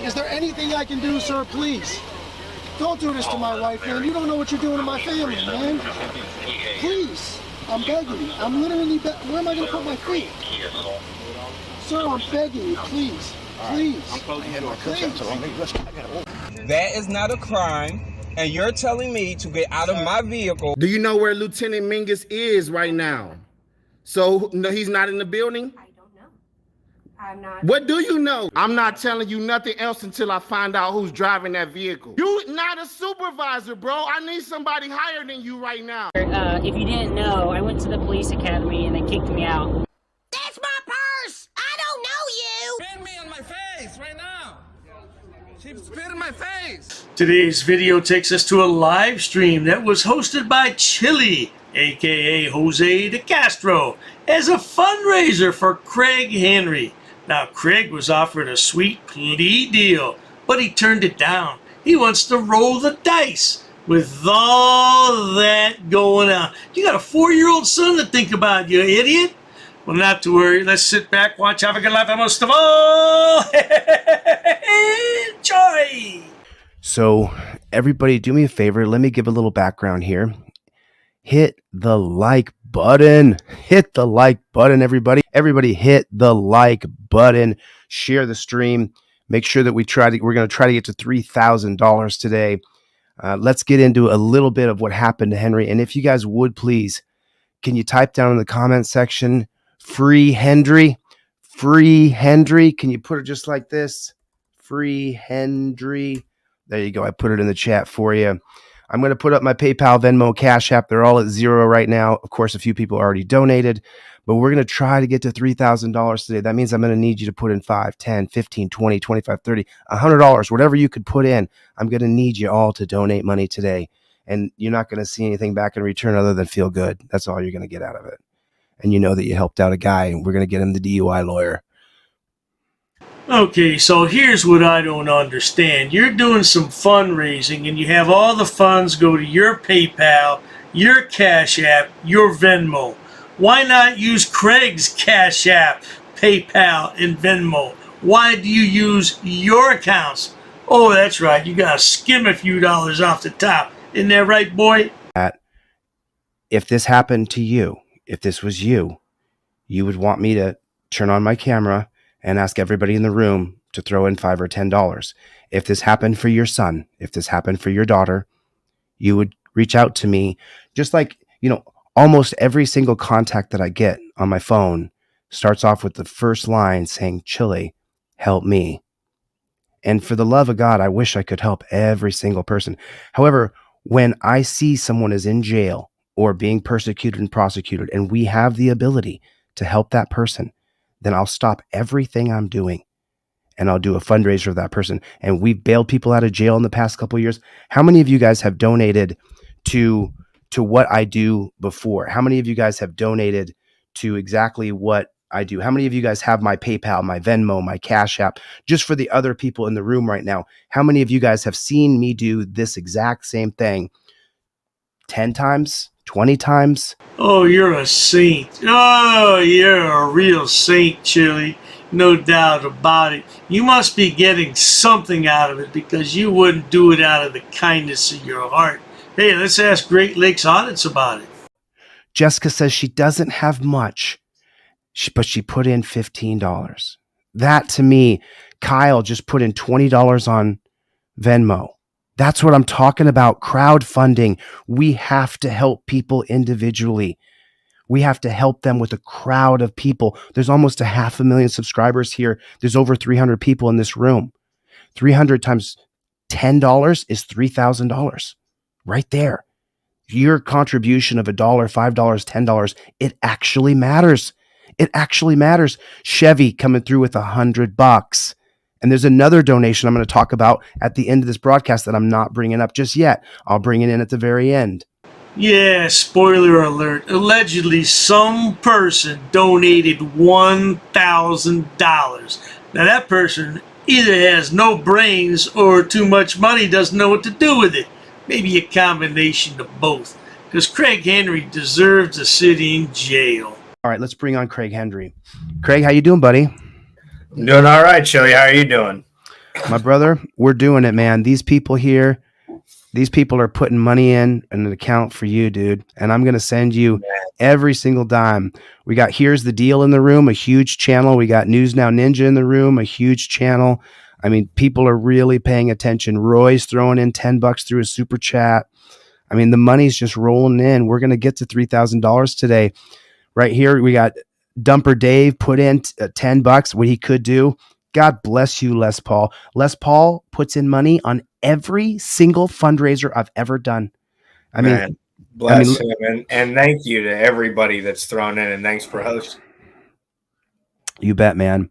Is there anything I can do, sir? Please. Don't do this to my wife, man. You don't know what you're doing to my family, man. Please. I'm begging you. I'm literally where am I going to put my feet? Sir, I'm begging you. Please. Please. Please. That is not a crime. And you're telling me to get out of my vehicle. Do you know where Lieutenant Mingus is right now? So, no, he's not in the building? I don't know. I'm not. What do you know? I'm not telling you nothing else until I find out who's driving that vehicle. You're not a supervisor, bro. I need somebody higher than you right now. If you didn't know, I went to the police academy and they kicked me out. That's my purse! I don't know you! Spit me on my face right now. She spit in my face. Today's video takes us to a live stream that was hosted by Chillie, aka Jose de Castro, as a fundraiser for Craig Henry. Now, Craig was offered a sweet plea deal, but he turned it down. He wants to roll the dice with all that going on. You got a 4-year-old son to think about, you idiot. Well, not to worry. Let's sit back, watch, have a good life, and most of all, enjoy. So, everybody, do me a favor. Let me give a little background here. Hit the like button. Hit the like button, everybody. Everybody hit the like button. Share the stream. Make sure that we're going to try to get to $3,000 today. Let's get into a little bit of what happened to Henry. And if you guys would, please, can you type down in the comment section, free Henry? Free Henry. Can you put it just like this? Free Henry. There you go. I put it in the chat for you. I'm going to put up my PayPal, Venmo, Cash App. They're all at 0 right now. Of course, a few people already donated, but we're going to try to get to $3,000 today. That means I'm going to need you to put in 5, 10, 15, 20, 25, 30, $100, whatever you could put in. I'm going to need you all to donate money today. And you're not going to see anything back in return other than feel good. That's all you're going to get out of it. And you know that you helped out a guy, and we're going to get him the DUI lawyer. Okay, so here's what I don't understand. You're doing some fundraising and you have all the funds go to your PayPal, your Cash App, your Venmo. Why not use Craig's Cash App, PayPal, and Venmo? Why do you use your accounts? Oh, that's right. You got to skim a few dollars off the top. Isn't that right, boy? If this happened to you, if this was you, you would want me to turn on my camera and ask everybody in the room to throw in $5 or $10. If this happened for your son, if this happened for your daughter, you would reach out to me. Just like, almost every single contact that I get on my phone starts off with the first line saying, Chillie, help me. And for the love of God, I wish I could help every single person. However, when I see someone is in jail or being persecuted and prosecuted, and we have the ability to help that person, then I'll stop everything I'm doing and I'll do a fundraiser for that person. And we've bailed people out of jail in the past couple of years. How many of you guys have donated to what I do before? How many of you guys have donated to exactly what I do? How many of you guys have my PayPal, my Venmo, my Cash App? Just for the other people in the room right now, how many of you guys have seen me do this exact same thing 10 times? 20 times? Oh, you're a saint. Oh, you're a real saint, Chillie. No doubt about it. You must be getting something out of it because you wouldn't do it out of the kindness of your heart. Hey, let's ask Great Lakes Audits about it. Jessica says she doesn't have much, but she put in $15. That to me, Kyle just put in $20 on Venmo. That's what I'm talking about. Crowdfunding. We have to help people individually. We have to help them with a crowd of people. There's almost 500,000 subscribers here. There's over 300 people in this room. 300 times $10 is $3,000 right there. Your contribution of $1, $5, $10, it actually matters. It actually matters. Chevy coming through with $100. And there's another donation I'm going to talk about at the end of this broadcast that I'm not bringing up just yet. I'll bring it in at the very end. Yeah, spoiler alert. Allegedly, some person donated $1,000. Now, that person either has no brains or too much money, doesn't know what to do with it. Maybe a combination of both. Because Craig Henry deserves to sit in jail. All right, let's bring on Craig Henry. Craig, how you doing, buddy? I'm doing all right, Chillie. How are you doing? My brother, we're doing it, man. These people here, these people are putting money in an account for you, dude. And I'm going to send you every single dime. We got Here's the Deal in the room, a huge channel. We got News Now Ninja in the room, a huge channel. I mean, people are really paying attention. Roy's throwing in $10 through a super chat. I mean, the money's just rolling in. We're going to get to $3,000 today. Right here, we got Dumper Dave put in $10, what he could do. God bless you, Les Paul. Les Paul puts in money on every single fundraiser I've ever done. Bless him. And thank you to everybody that's thrown in, and thanks for hosting. You bet, man.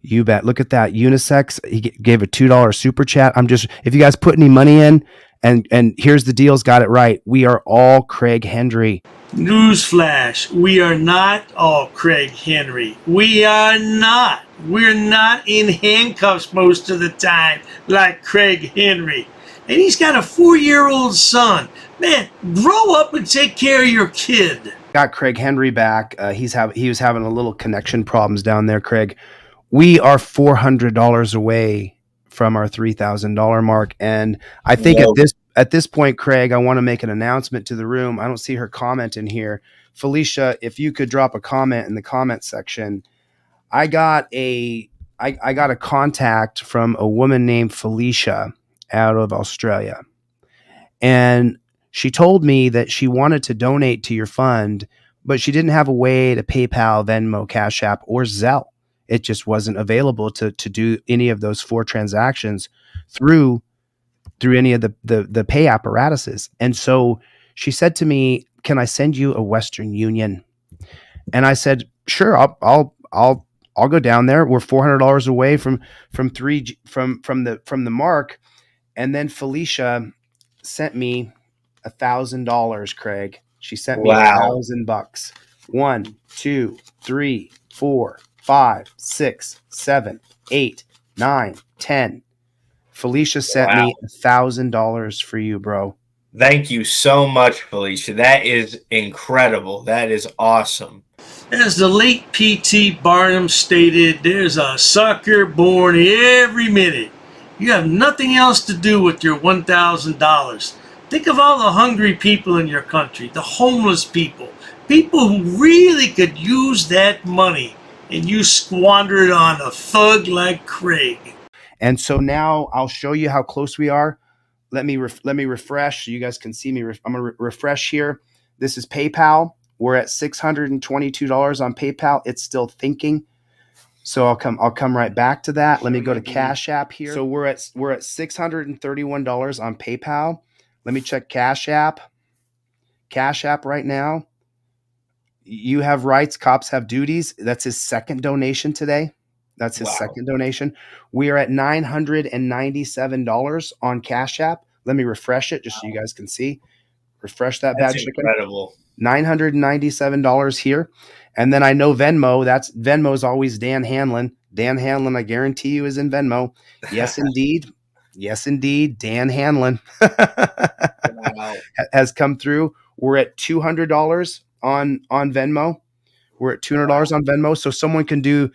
You bet. Look at that. Unisex, he gave a $2 super chat. If you guys put any money in, and Here's the Deal's got it right. We are all Craig Henry. Newsflash, we are not all Craig Henry. We are not. We're not in handcuffs most of the time like Craig Henry. And he's got a 4-year-old son. Man, grow up and take care of your kid. Got Craig Henry back. He was having a little connection problems down there, Craig. We are $400 away from our $3,000 mark. And I think at this point, Craig, I want to make an announcement to the room. I don't see her comment in here. Felicia, if you could drop a comment in the comment section. I got a contact from a woman named Felicia out of Australia. And she told me that she wanted to donate to your fund, but she didn't have a way to PayPal, Venmo, Cash App, or Zelle. It just wasn't available to do any of those 4 transactions through any of the pay apparatuses. And so she said to me, "Can I send you a Western Union?" And I said, "Sure, I'll go down there. We're $400 away from the mark." And then Felicia sent me $1,000, Craig. She sent me $1,000. 1, 2, 3, 4, 5, 6, 7, 8, 9, 10. Felicia sent me $1,000 for you, bro. Thank you so much, Felicia. That is incredible. That is awesome. As the late P.T. Barnum stated, there's a sucker born every minute. You have nothing else to do with your $1,000. Think of all the hungry people in your country, the homeless people who really could use that money, and you squander it on a thug like Craig. And so now I'll show you how close we are. Let me refresh so you guys can see me. I'm going to refresh here. This is PayPal. We're at $622 on PayPal. It's still thinking. So I'll come right back to that. Let me go to Cash App here. So we're at $631 on PayPal. Let me check Cash App. Cash App right now. You have rights, cops have duties. That's his second donation today. That's his second donation. We are at $997 on Cash App. Let me refresh it just so you guys can see. Refresh that bad chicken. Incredible. $997 here. And then I know Venmo. Venmo's always Dan Hanlon. Dan Hanlon, I guarantee you, is in Venmo. Yes, indeed. Yes, indeed. Dan Hanlon has come through. We're at $200 on Venmo. We're at $200 on Venmo. So someone can do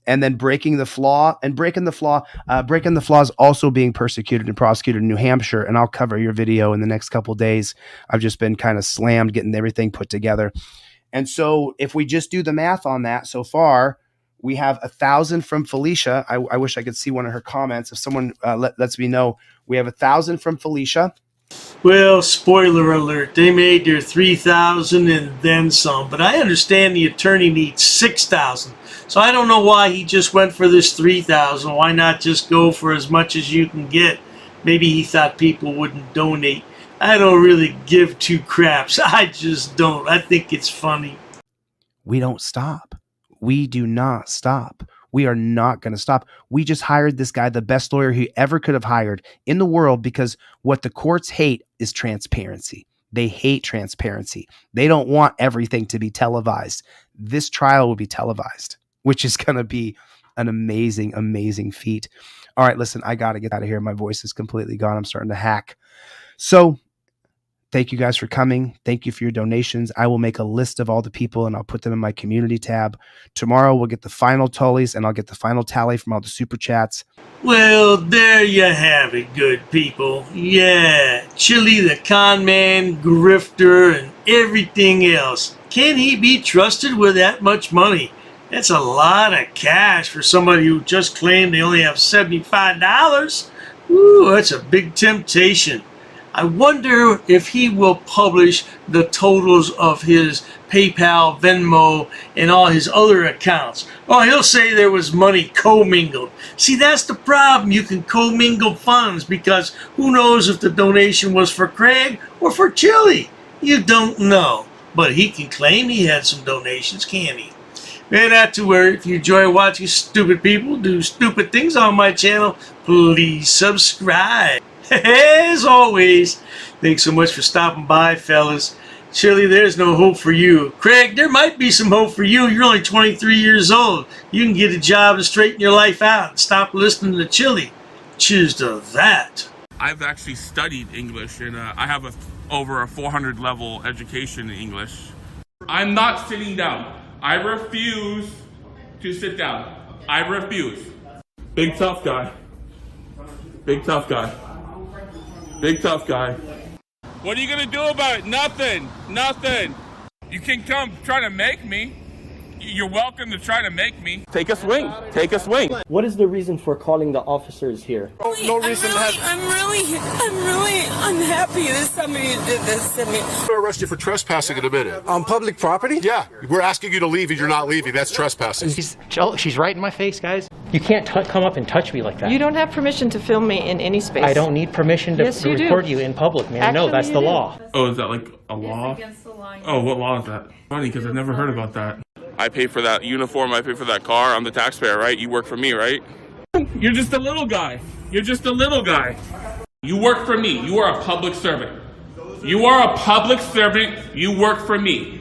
and then breaking the flaw is also being persecuted and prosecuted in New Hampshire. And I'll cover your video in the next couple of days. I've just been kind of slammed getting everything put together. And so if we just do the math on that so far, we have 1,000 from Felicia. I wish I could see one of her comments. If someone lets me know, we have 1,000 from Felicia. Well, spoiler alert, they made their 3,000 and then some, but I understand the attorney needs 6,000. So I don't know why he just went for this 3,000. Why not just go for as much as you can get? Maybe he thought people wouldn't donate. I don't really give two craps. I just don't. I think it's funny. We don't stop. We do not stop. We are not going to stop. We just hired this guy, the best lawyer he ever could have hired in the world, because what the courts hate is transparency. They hate transparency. They don't want everything to be televised. This trial will be televised, which is going to be an amazing, amazing feat. All right, listen, I got to get out of here. My voice is completely gone. I'm starting to hack. So Thank you guys for coming. Thank you for your donations. I will make a list of all the people and I'll put them in my community tab. Tomorrow we'll get the final totals and I'll get the final tally from all the super chats. Well, there you have it, good people. Yeah, Chillie the con man, grifter, and everything else. Can he be trusted with that much money? That's a lot of cash for somebody who just claimed they only have $75. Ooh, that's a big temptation. I wonder if he will publish the totals of his PayPal, Venmo, and all his other accounts. Oh, he'll say there was money commingled. See, that's the problem. You can commingle funds because who knows if the donation was for Craig or for Chillie? You don't know. But he can claim he had some donations, can't he? And not to worry, if you enjoy watching stupid people do stupid things on my channel, please subscribe. As always, thanks so much for stopping by, fellas. Chillie, there's no hope for you. Craig, there might be some hope for you. You're only 23 years old. You can get a job and straighten your life out and stop listening to Chillie. Cheers to that. I've actually studied English, and I have over a 400 level education in English. I'm not sitting down. I refuse to sit down. I refuse. Big tough guy. Big tough guy. Big tough guy. What are you gonna do about it? Nothing. Nothing. You can come try to make me. You're welcome to try to make me. Take a swing. Take a swing. What is the reason for calling the officers here? No reason to have. I'm really unhappy that somebody did this to me. I'm going to arrest you for trespassing in a minute. On public property? Yeah, we're asking you to leave and you're not leaving. That's trespassing. She's right in my face, guys. You can't come up and touch me like that. You don't have permission to film me in any space. I don't need permission to record you in public, man. Actually, no, that's the law. Oh, is that like a law? Against the law. Oh, what law is that? Funny, because I've never heard about that. I pay for that uniform, I pay for that car, I'm the taxpayer, right? You work for me, right? You're just a little guy. You're just a little guy. You work for me. You are a public servant. You are a public servant. You work for me.